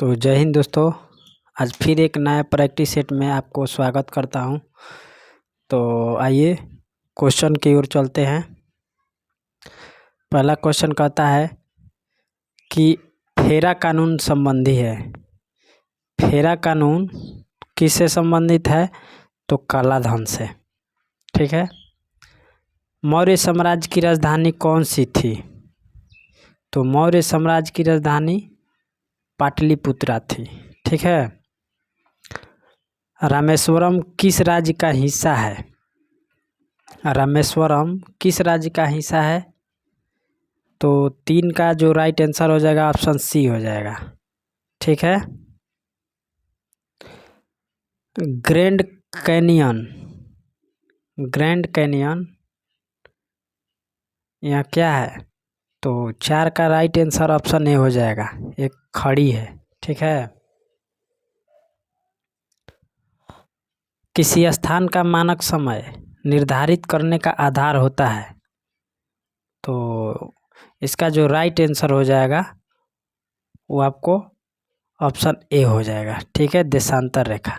तो जय हिंद दोस्तों। आज फिर एक नया प्रैक्टिस सेट में आपको स्वागत करता हूं। तो आइए क्वेश्चन की ओर चलते हैं। पहला क्वेश्चन कहता है कि फेरा कानून संबंधी है। फेरा कानून किससे संबंधित है? तो काला धन से। ठीक है। मौर्य साम्राज्य की राजधानी कौन सी थी? तो मौर्य साम्राज्य की राजधानी पाटलिपुत्रा थी। ठीक है। रामेश्वरम किस राज्य का हिस्सा है? रामेश्वरम किस राज्य का हिस्सा है? तो 3 का जो राइट आंसर हो जाएगा ऑप्शन सी हो जाएगा। ठीक है। ग्रैंड कैनियन, ग्रैंड कैनियन यहाँ क्या है? तो 4 का राइट आंसर ऑप्शन ए हो जाएगा, एक खड़ी है। ठीक है। किसी स्थान का मानक समय निर्धारित करने का आधार होता है। तो इसका जो राइट आंसर हो जाएगा वो आपको ऑप्शन ए हो जाएगा। ठीक है। देशांतर रेखा।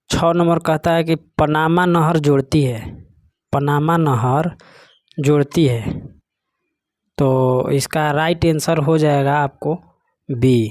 छः नंबर कहता है कि पनामा नहर जोड़ती है, पनामा नहर जोड़ती है। तो इसका राइट आंसर हो जाएगा आपको बी,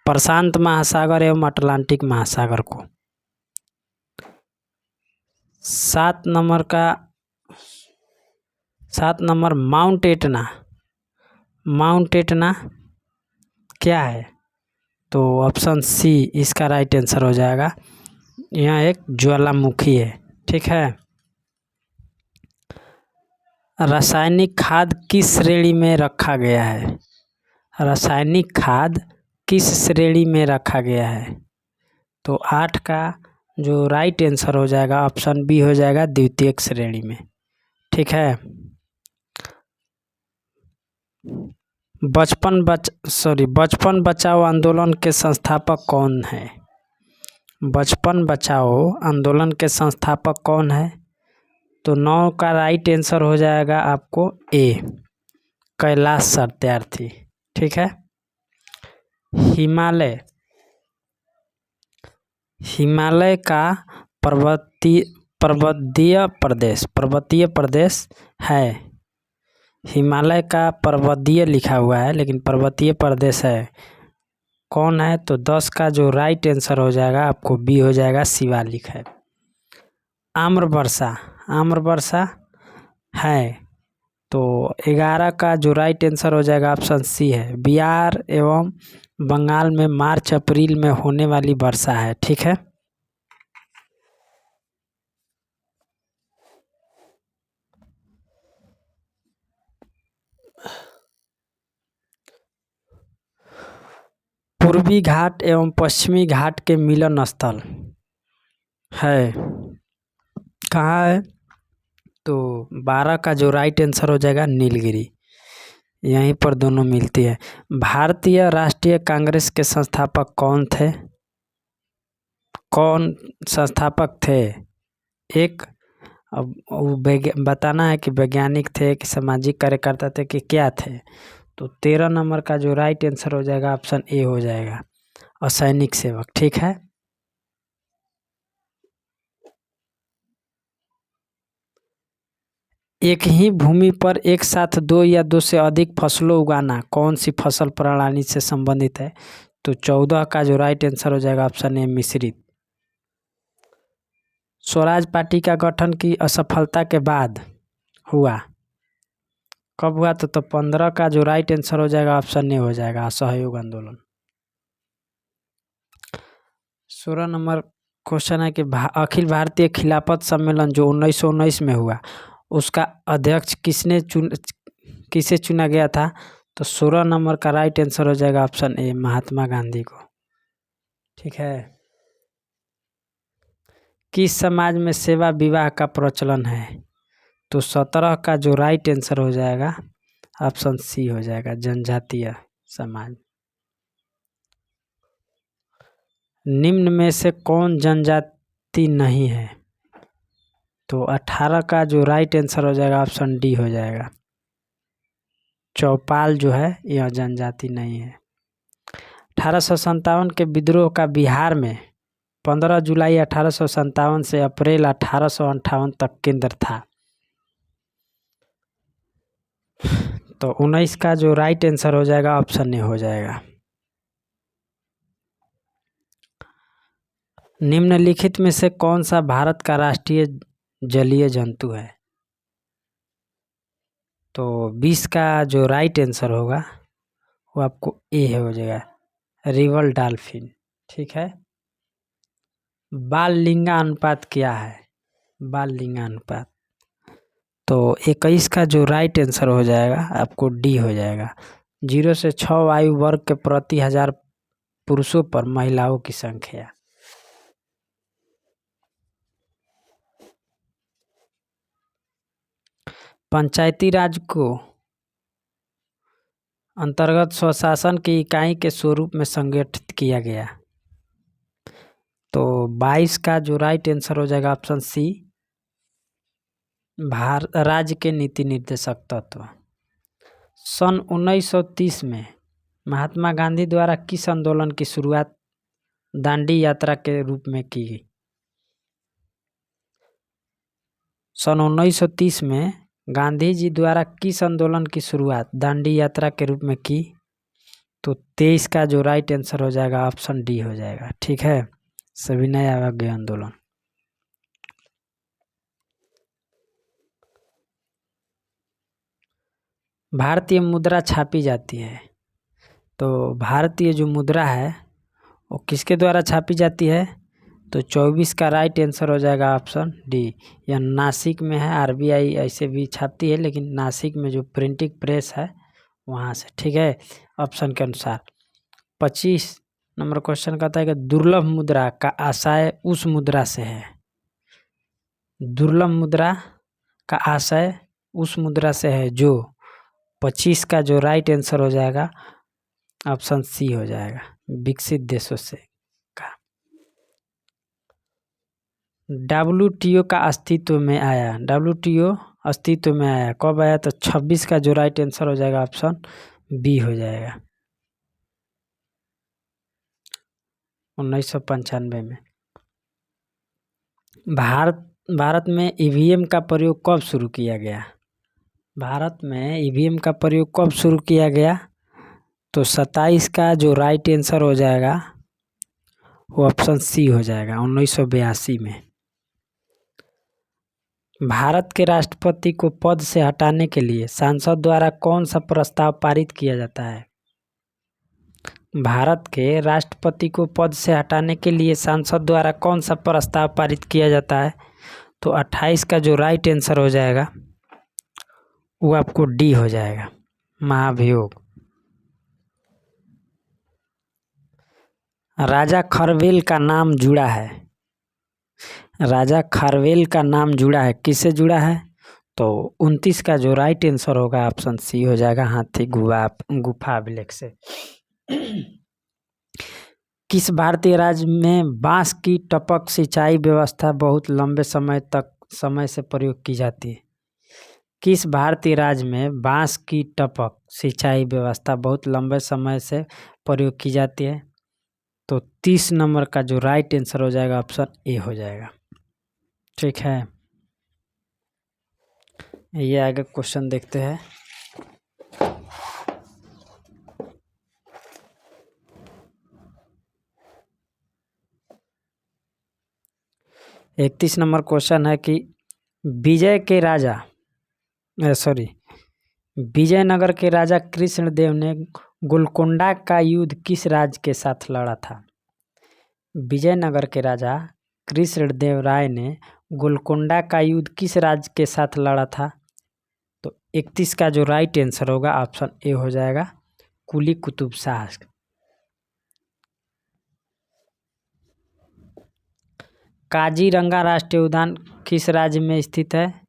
प्रशांत महासागर एवं अटलांटिक महासागर को। 7 number mount Etna, mount Etna क्या है? तो ऑप्शन सी इसका राइट आंसर हो जाएगा। यह एक ज्वालामुखी है। ठीक है। रासायनिक खाद किस श्रेणी में रखा गया है? रासायनिक खाद किस श्रेणी में रखा गया है? तो 8 का जो राइट आंसर हो जाएगा ऑप्शन बी हो जाएगा, द्वितीयक श्रेणी में। ठीक है। बचपन बचाओ आंदोलन के संस्थापक कौन है? बचपन बचाओ आंदोलन के संस्थापक कौन है? तो 9 का राइट आंसर हो जाएगा आपको ए, कैलाश सत्यार्थी। ठीक है। हिमालय का पर्वतीय प्रदेश है। हिमालय का पर्वतीय लिखा हुआ है लेकिन पर्वतीय प्रदेश है। कौन है? तो 10 का जो राइट आंसर हो जाएगा आपको बी हो जाएगा, शिवालिक है। आम्रवर्षा है। तो 11 का जो राइट आंसर हो जाएगा ऑप्शन सी है, बिहार एवं बंगाल में मार्च अप्रैल में होने वाली वर्षा है। ठीक है। पूर्वी घाट एवं पश्चिमी घाट के मिलन स्थल है, कहाँ है? तो 12 का जो राइट आंसर हो जाएगा नीलगिरी, यहीं पर दोनों मिलती है। भारतीय राष्ट्रीय कांग्रेस के संस्थापक कौन थे? कौन संस्थापक थे? एक अब बताना है कि वैज्ञानिक थे कि सामाजिक कार्यकर्ता थे कि क्या थे। तो 13 नंबर का जो राइट आंसर हो जाएगा ऑप्शन ए हो जाएगा, असैनिक सेवक। ठीक है। एक ही भूमि पर एक साथ 2 या 2 से अधिक फसलों उगाना कौन सी फसल प्रणाली से संबंधित है? तो 14 का जो राइट आंसर हो जाएगा ऑप्शन ए, मिश्रित। स्वराज पार्टी का गठन की असफलता के बाद हुआ, कब हुआ? तो 15 का जो राइट आंसर हो जाएगा ऑप्शन ए हो जाएगा, असहयोग आंदोलन। 16 नंबर क्वेश्चन है कि अखिल भारतीय खिलाफत सम्मेलन जो 1919 में हुआ उसका अध्यक्ष किसे चुना गया था? तो 16 नंबर का राइट आंसर हो जाएगा ऑप्शन ए, महात्मा गांधी को। ठीक है। किस समाज में सेवा विवाह का प्रचलन है? तो 17 का जो राइट आंसर हो जाएगा ऑप्शन सी हो जाएगा, जनजातीय समाज। निम्न में से कौन जनजाति नहीं है? तो 18 का जो राइट आंसर हो जाएगा ऑप्शन डी हो जाएगा, चौपाल जो है यह जनजाति नहीं है। 1857 के विद्रोह का बिहार में 15 जुलाई 1857 से अप्रैल 1858 तक केंद्र था। तो 19 का जो राइट आंसर हो जाएगा ऑप्शन ए हो जाएगा। निम्नलिखित में से कौन सा भारत का राष्ट्रीय जलीय जंतु है? तो 20 का जो राइट आंसर होगा वो आपको ए हो जाएगा, रिवर डॉल्फिन। ठीक है। बाल लिंगानुपात क्या है? बाल लिंगानुपात, तो 21 का जो राइट आंसर हो जाएगा आपको डी हो जाएगा। 0 से 6 आयु वर्ग के प्रति 1000 पुरुषों पर महिलाओं की संख्या। पंचायती राज को अंतर्गत स्वशासन की इकाई के स्वरूप में संगठित किया गया। तो 22 का जो राइट आंसर हो जाएगा ऑप्शन सी, राज्य के नीति निर्देशक तत्व। सन 1930 में महात्मा गांधी द्वारा किस आंदोलन की शुरुआत दांडी यात्रा के रूप में की गई? सन 1930 में गांधी जी द्वारा किस आंदोलन की शुरुआत दांडी यात्रा के रूप में की? तो 23 का जो राइट आंसर हो जाएगा ऑप्शन डी हो जाएगा। ठीक है, सविनय अवज्ञा आंदोलन। भारतीय मुद्रा छापी जाती है, तो भारतीय जो मुद्रा है वो किसके द्वारा छापी जाती है? तो 24 का राइट आंसर हो जाएगा ऑप्शन डी। यह नासिक में है, आरबीआई ऐसे भी छापती है लेकिन नासिक में जो प्रिंटिंग प्रेस है वहाँ से। ठीक है, ऑप्शन के अनुसार। 25 नंबर क्वेश्चन कहता है कि दुर्लभ मुद्रा का आशय उस मुद्रा से है। दुर्लभ मुद्रा का आशय उस मुद्रा से है जो 25 का जो राइट आंसर हो जाएगा ऑप्शन सी हो जाएगा, विकसित देशों से का। WTO का अस्तित्व में आया। WTO अस्तित्व में आया कब आया? तो 26 का जो राइट आंसर हो जाएगा ऑप्शन बी हो जाएगा, 1995 में। भारत में ईवीएम का प्रयोग कब शुरू किया गया? भारत में ईवीएम का प्रयोग कब शुरू किया गया? तो 27 का जो राइट आंसर हो जाएगा वो ऑप्शन सी हो जाएगा, 1982 में। भारत के राष्ट्रपति को पद से हटाने के लिए संसद द्वारा कौन सा प्रस्ताव पारित किया जाता है? भारत के राष्ट्रपति को पद से हटाने के लिए संसद द्वारा कौन सा प्रस्ताव पारित किया जाता है? तो 28 का जो राइट आंसर हो जाएगा वो आपको डी हो जाएगा, महाभियोग। राजा खारवेल का नाम जुड़ा है। राजा खारवेल का नाम जुड़ा है, किससे जुड़ा है? तो 29 का जो राइट आंसर होगा ऑप्शन सी हो जाएगा, हाथी गुफा अभिलेख से। किस भारतीय राज्य में बांस की टपक सिंचाई व्यवस्था बहुत लंबे समय से प्रयोग की जाती है? किस भारतीय राज्य में बांस की टपक सिंचाई व्यवस्था बहुत लंबे समय से प्रयोग की जाती है? तो 30 नंबर का जो राइट आंसर हो जाएगा ऑप्शन ए हो जाएगा। ठीक है, ये आगे क्वेश्चन देखते हैं। इकतीस नंबर क्वेश्चन है कि विजयनगर के राजा कृष्णदेव ने गोलकोंडा का युद्ध किस राज्य के साथ लड़ा था? विजयनगर के राजा कृष्णदेव राय ने गोलकोंडा का युद्ध किस राज्य के साथ लड़ा था? तो 31 का जो राइट आंसर होगा ऑप्शन ए हो जाएगा, कुली कुतुब शाह। काजीरंगा राष्ट्रीय उद्यान किस राज्य में स्थित है?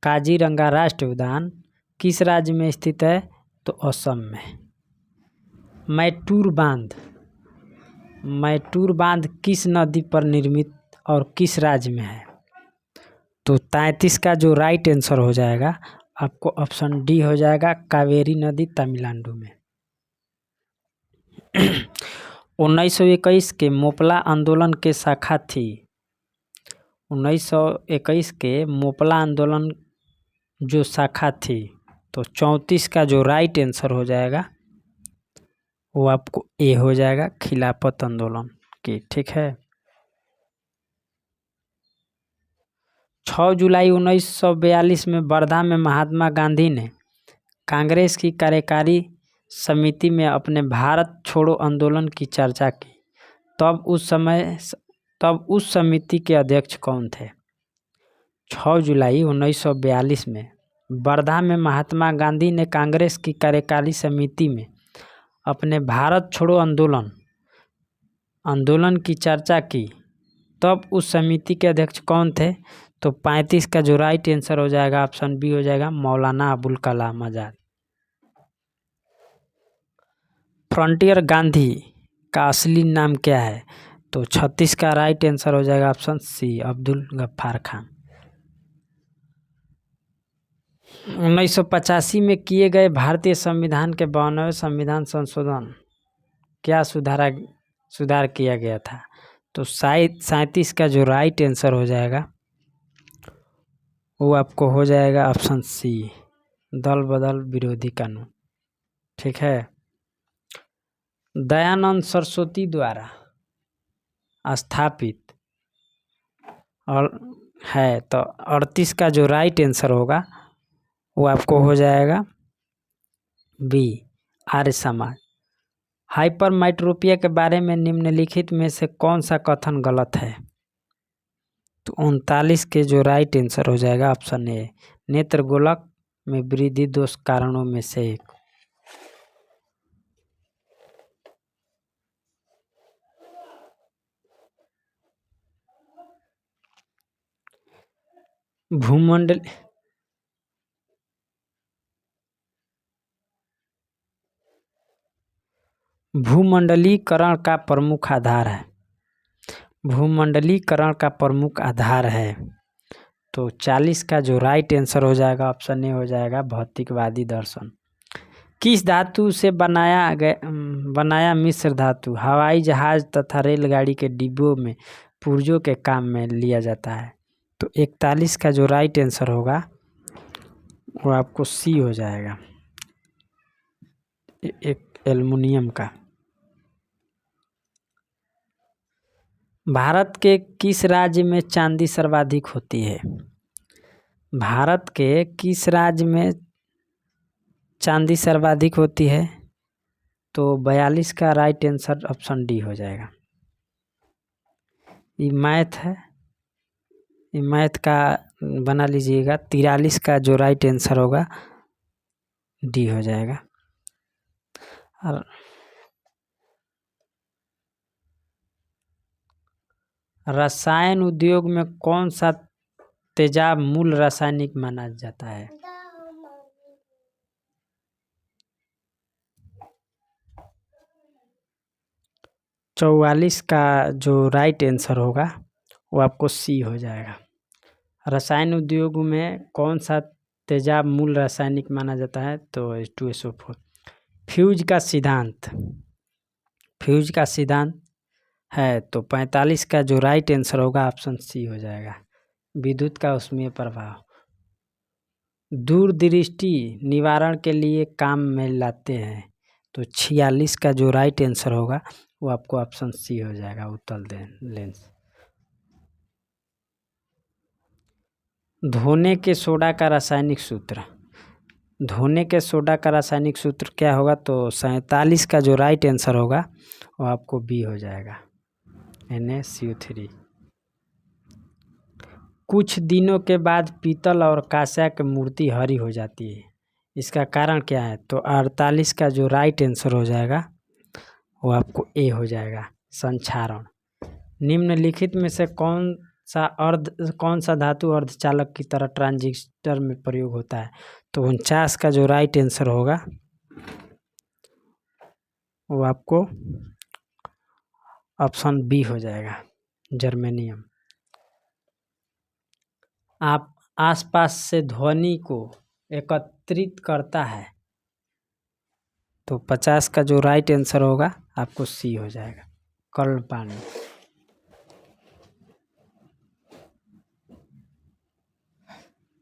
काजीरंगा राष्ट्रीय उद्यान किस राज्य में स्थित है? तो असम में। मैटूर बांध किस नदी पर निर्मित और किस राज्य में है? तो 33 का जो राइट आंसर हो जाएगा आपको ऑप्शन डी हो जाएगा, कावेरी नदी तमिलनाडु में। 1921 के मोपला आंदोलन के शाखा थी। 1921 के मोपला आंदोलन जो शाखा थी, तो 34 का जो राइट आंसर हो जाएगा वो आपको ए हो जाएगा, खिलाफत आंदोलन की। ठीक है। 6 जुलाई 1942 में वर्धा में महात्मा गांधी ने कांग्रेस की कार्यकारी समिति में अपने भारत छोड़ो आंदोलन की चर्चा की। तब उस समिति के अध्यक्ष कौन थे? 6 जुलाई 1942 में वर्धा में महात्मा गांधी ने कांग्रेस की कार्यकारी समिति में अपने भारत छोड़ो आंदोलन की चर्चा की। तब उस समिति के अध्यक्ष कौन थे? तो 35 का जो राइट आंसर हो जाएगा ऑप्शन बी हो जाएगा, मौलाना अबुल कलाम आजाद। फ्रंटियर गांधी का असली नाम क्या है? तो 36 का राइट आंसर हो जाएगा ऑप्शन सी, अब्दुल गफ्फार खान। 1985 में किए गए भारतीय संविधान के 52वें संविधान संशोधन क्या सुधार किया गया था? तो 37 का जो राइट आंसर हो जाएगा वो आपको हो जाएगा ऑप्शन सी, दल बदल विरोधी कानून। ठीक है। दयानंद सरस्वती द्वारा स्थापित और है, तो 38 का जो राइट आंसर होगा वो आपको हो जाएगा बी, आर्य समाज। हाइपरमेट्रोपिया के बारे में निम्नलिखित में से कौन सा कथन गलत है? तो 39 के जो राइट आंसर हो जाएगा ऑप्शन ए, नेत्र गोलक में वृद्धि दोष कारणों में से एक। भूमंडलीकरण का प्रमुख आधार है। भूमंडलीकरण का प्रमुख आधार है, तो 40 का जो राइट आंसर हो जाएगा ऑप्शन ए हो जाएगा, भौतिकवादी दर्शन। किस धातु से बनाया मिश्र धातु हवाई जहाज तथा रेलगाड़ी के डिब्बों में पुर्जों के काम में लिया जाता है? तो 41 का जो राइट आंसर होगा वो आपको सी हो जाएगा, एक एल्युमिनियम का। भारत के किस राज्य में चांदी सर्वाधिक होती है? भारत के किस राज्य में चांदी सर्वाधिक होती है? तो 42 का राइट आंसर ऑप्शन डी हो जाएगा। ये मैथ है, ये मैथ का बना लीजिएगा। 43 का जो राइट आंसर होगा डी हो जाएगा। और रसायन उद्योग में कौन सा तेजाब मूल रासायनिक माना जाता है? चौवालीस का जो राइट आंसर होगा वो आपको सी हो जाएगा। रसायन उद्योग में कौन सा तेजाब मूल रासायनिक माना जाता है? तो H2SO4। फ्यूज का सिद्धांत है, तो 45 का जो राइट आंसर होगा ऑप्शन सी हो जाएगा, विद्युत का ऊष्मीय प्रभाव। दूरदृष्टि निवारण के लिए काम में लाते हैं, तो 46 का जो राइट आंसर होगा वो आपको ऑप्शन सी हो जाएगा, उत्तल लेंस। धोने के सोडा का रासायनिक सूत्र क्या होगा? तो 47 का जो राइट आंसर होगा वो आपको बी हो जाएगा, NaCO3। कुछ दिनों के बाद पीतल और कांस्य की मूर्ति हरी हो जाती है, इसका कारण क्या है? तो 48 का जो राइट आंसर हो जाएगा वो आपको ए हो जाएगा, संक्षारण। निम्नलिखित में से कौन सा धातु अर्धचालक की तरह ट्रांजिस्टर में प्रयोग होता है? तो 49 का जो राइट आंसर होगा वो आपको ऑप्शन बी हो जाएगा, जर्मेनियम। आप आसपास से ध्वनि को एकत्रित करता है। तो 50 का जो राइट आंसर होगा आपको सी हो जाएगा, कल पानी।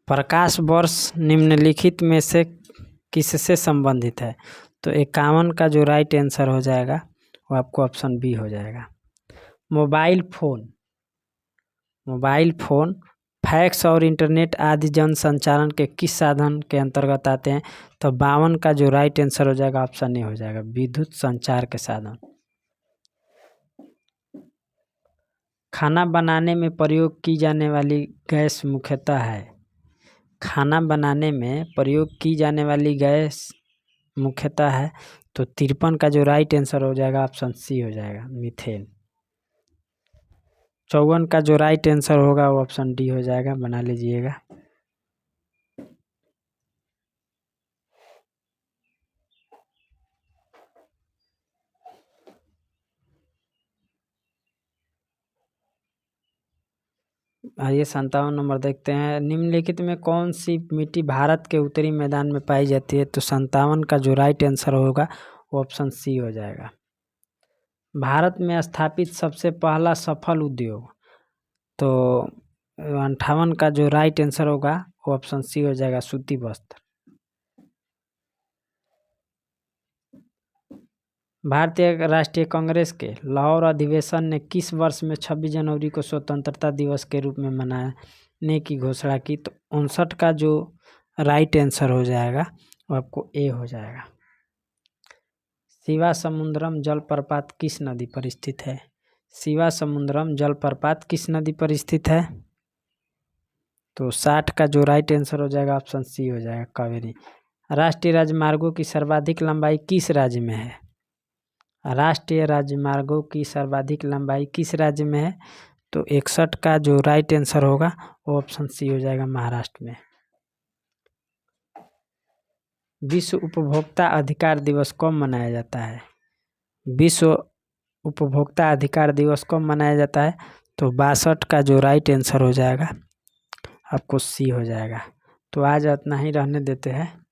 प्रकाश वर्ष निम्नलिखित में से किससे संबंधित है? तो 51 का जो राइट आंसर हो जाएगा वो आपको ऑप्शन बी हो जाएगा। मोबाइल फोन फैक्स और इंटरनेट आदि जन संचालन के किस साधन के अंतर्गत आते हैं? तो 52 का जो राइट आंसर हो जाएगा ऑप्शन ए हो जाएगा, विद्युत संचार के साधन। खाना बनाने में प्रयोग की जाने वाली गैस मुख्यतः है। खाना बनाने में प्रयोग की जाने वाली गैस मुख्यतः है। तो 53 का जो राइट आंसर हो जाएगा ऑप्शन सी हो जाएगा, मीथेन। 54 का जो राइट आंसर होगा वो ऑप्शन डी हो जाएगा, बना लीजिएगा। आइए 57 नंबर देखते हैं। निम्नलिखित में कौन सी मिट्टी भारत के उत्तरी मैदान में पाई जाती है? तो 57 का जो राइट आंसर होगा वो ऑप्शन सी हो जाएगा। भारत में स्थापित सबसे पहला सफल उद्योग, तो 58 का जो राइट आंसर होगा वो ऑप्शन सी हो जाएगा, सूती वस्त्र। भारतीय राष्ट्रीय कांग्रेस के लाहौर अधिवेशन ने किस वर्ष में 26 जनवरी को स्वतंत्रता दिवस के रूप में मनाने की घोषणा की? तो 59 का जो राइट आंसर हो जाएगा वो आपको ए हो जाएगा। शिवासमुद्रम जलप्रपात किस नदी पर स्थित है? शिवासमुद्रम जलप्रपात किस नदी पर स्थित है? तो 60 का जो राइट आंसर हो जाएगा ऑप्शन सी हो जाएगा, कावेरी। राष्ट्रीय राजमार्गों की सर्वाधिक लंबाई किस राज्य में है? राष्ट्रीय राजमार्गों की सर्वाधिक लंबाई किस राज्य में है? तो 61 का जो राइट आंसर होगा वो ऑप्शन सी हो जाएगा, महाराष्ट्र में। विश्व उपभोक्ता अधिकार दिवस कब मनाया जाता है? विश्व उपभोक्ता अधिकार दिवस कब मनाया जाता है? तो 62 का जो राइट आंसर हो जाएगा आपको सी हो जाएगा। तो आज इतना ही रहने देते हैं।